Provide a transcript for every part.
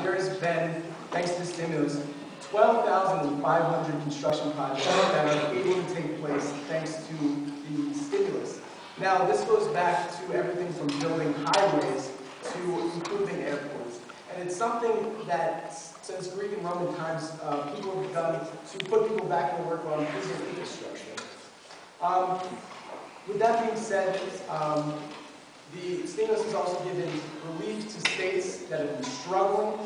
there has been, thanks to stimulus, 12,500 construction projects that are able to take place thanks to the stimulus. Now, this goes back to everything from building highways to improving airports. And it's something that, since Greek and Roman times, people have done to put people back in work on physical infrastructure. With that being said, the stimulus has also given relief to states that have been struggling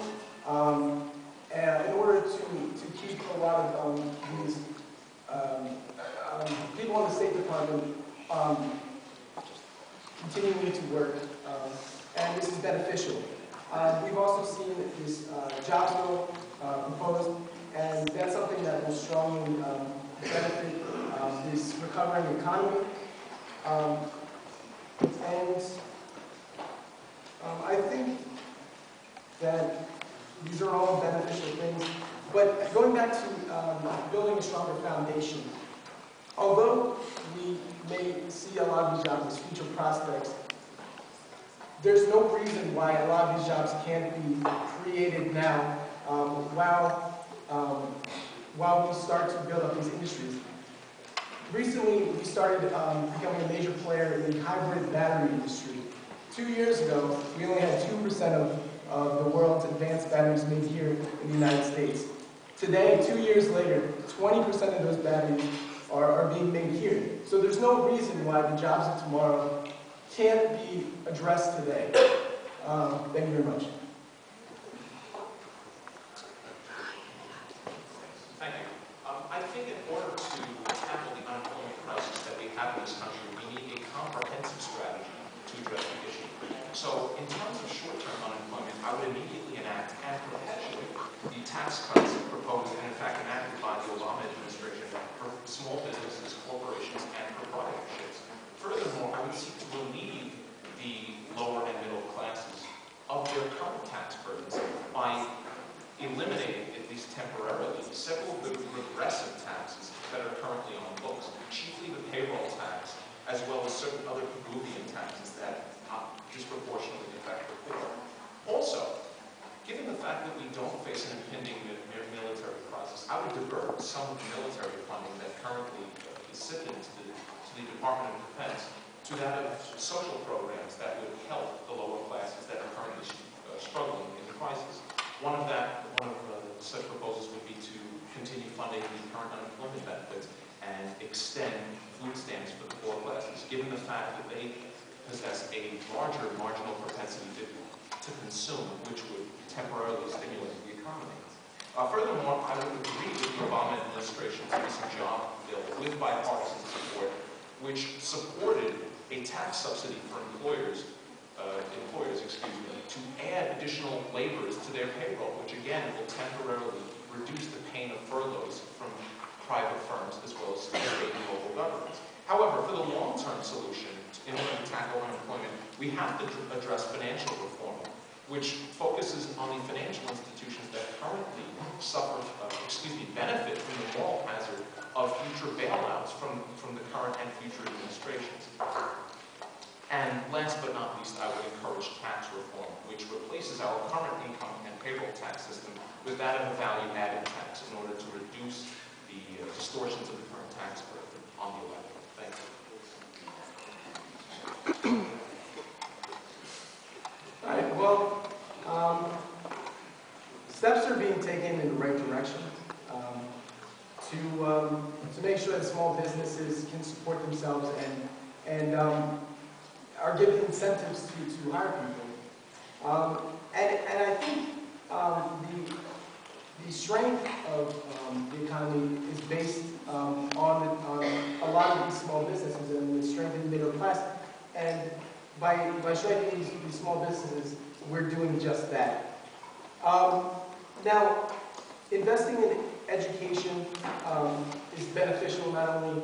in order to keep a lot of these people in the State Department continuing to work, and this is beneficial. We've also seen this jobs bill proposed, and that's something that will strongly benefit this recovering economy. I think that these are all beneficial things. But going back to building a stronger foundation, although we may see a lot of these jobs as future prospects, there's no reason why a lot of these jobs can't be created now while we start to build up these industries. Recently, we started becoming a major player in the hybrid battery industry. 2 years ago, we only had 2% of the world's advanced batteries made here in the United States. Today, 2 years later, 20% of those batteries are being made here. So there's no reason why the jobs of tomorrow can't be addressed today. Thank you very much. Thank you. I think in order to tackle the unemployment crisis that we have in this country, we need a comprehensive strategy to address the issue. So in terms of short-term unemployment, I would immediately enact and perpetuate the tax cuts proposed and in fact enacted by the Obama administration for small businesses, corporations, and proprietorships. Furthermore, I would seek to relieve the lower and middle classes of their current tax burdens by eliminating, at least temporarily, several of the regressive taxes that are currently on the books, chiefly the payroll tax, as well as certain other Pavlovian taxes that disproportionately affect the poor. Also, given the fact that we don't face an impending military crisis, I would divert some of the military funding that currently is sifted to the Department of Defense to that of social programs that would help the lower classes that are currently struggling in the crisis. One of such proposals would be to continue funding the current unemployment benefits and extend food stamps for the poor classes, given the fact that they possess a larger marginal propensity to consume, which would temporarily stimulate the economy. Furthermore, I would agree with the Obama administration's recent job bill with bipartisan support, which supported a tax subsidy for employers, to add additional laborers to their payroll, which again will temporarily reduce the pain of furloughs from private firms as well as state and local governments. However, for the long-term solution, in order to tackle unemployment, we have to address financial reform, which focuses on the financial institutions that currently benefit from the moral hazard of future bailouts from the current and future administrations. And last but not least, I would encourage tax reform, which replaces our current income and payroll tax system with that of a value-added tax in order to reduce the distortions of the current tax burden on the electorate. Thank you. All right, well, steps are being taken in the right direction to make sure that small businesses can support themselves and are given incentives to hire people. And I think the strength of the economy is based on a lot of these small businesses and the strength of the middle class. And by strengthening these small businesses, we're doing just that. Now, investing in education is beneficial not only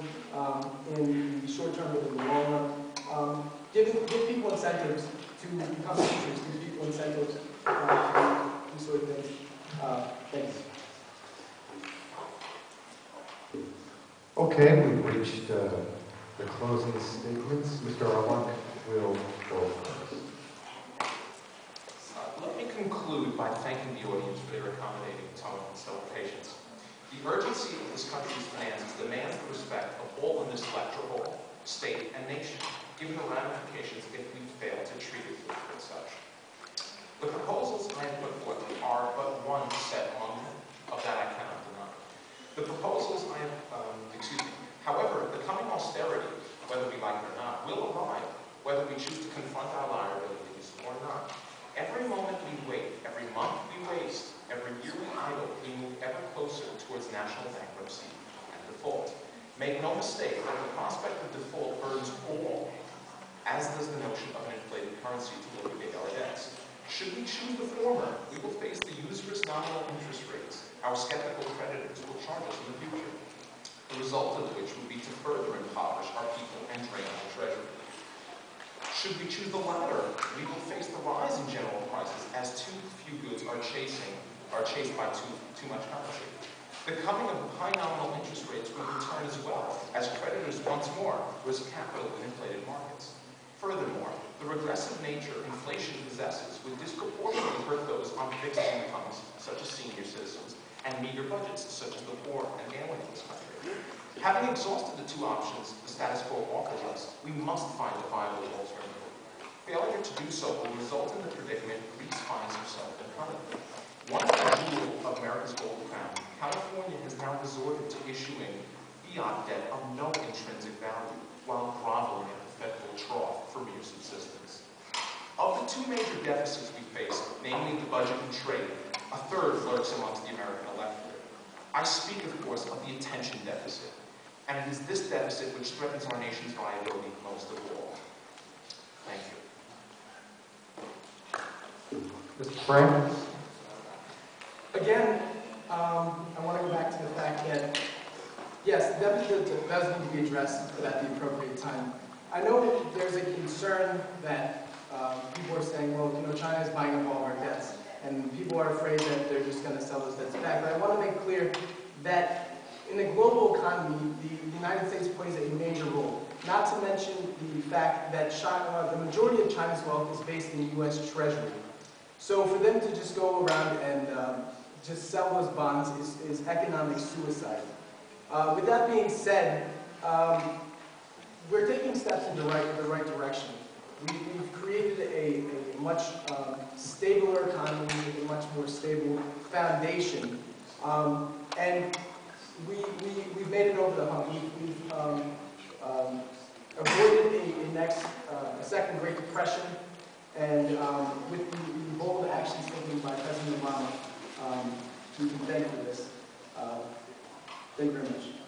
in the short term but in the long run. Give people incentives to become teachers, give people incentives to do these sort of things. Thanks. Okay, we've reached the closing statements. Mr. Arluck will go first. Let me conclude conclude by thanking the audience for their accommodating tone and stellar patience. The urgency of this country's finances demands the respect of all in this lecture hall, state, and nation, given the ramifications if we fail to treat it as such. The proposals I have put forth are but one set among them. Of that I cannot deny. The proposals I have, however, the coming austerity, whether we like it or not, will arrive, whether we choose to confront our liabilities or not. Every moment we wait, every month we waste, every year we idle, we move ever closer towards national bankruptcy and default. Make no mistake that the prospect of default burdens all, as does the notion of an inflated currency to liquidate our debts. Should we choose the former, we will face the usurious nominal interest rates our skeptical creditors will charge us in the future, the result of which would be to further impoverish our people and drain our treasury. Should we choose the latter, we will face the rise in general prices as too few goods are chased by too much currency. The coming of high nominal interest rates will return as well, as creditors once more risk capital in inflated markets. Furthermore, the regressive nature inflation possesses would disproportionately hurt those on fixed incomes, such as senior citizens, and meager budgets, such as the poor and ailing in this country. Having exhausted the two options the status quo offers us, we must find a viable alternative. Failure to do so will result in the predicament Greece finds herself in currently. Once the jewel of America's gold crown, California has now resorted to issuing fiat debt of no intrinsic value, while groveling at the federal trough for mere subsistence. Of the two major deficits we face, namely the budget and trade, a third lurks amongst the American electorate. I speak, of course, of the attention deficit, and it is this deficit which threatens our nation's viability most of all. Thank you. Mr. Frank? Again, I want to go back to the fact that, yes, the deficit does need to be addressed, but at the appropriate time. I know there's a concern that people are saying, well, China is buying up all of our debts, and people are afraid that they're just going to sell those debts back. But I want to make clear that in the global economy, the United States plays a major role. Not to mention the fact that the majority of China's wealth is based in the U.S. Treasury. So for them to just go around and just sell those bonds is economic suicide. With that being said, we're taking steps in the right direction. We've created a much stabler economy, a much more stable foundation, and we've made it over the hump. We've avoided a second Great Depression, and with the bold actions taken by President Obama, we can thank for this. Thank you very much.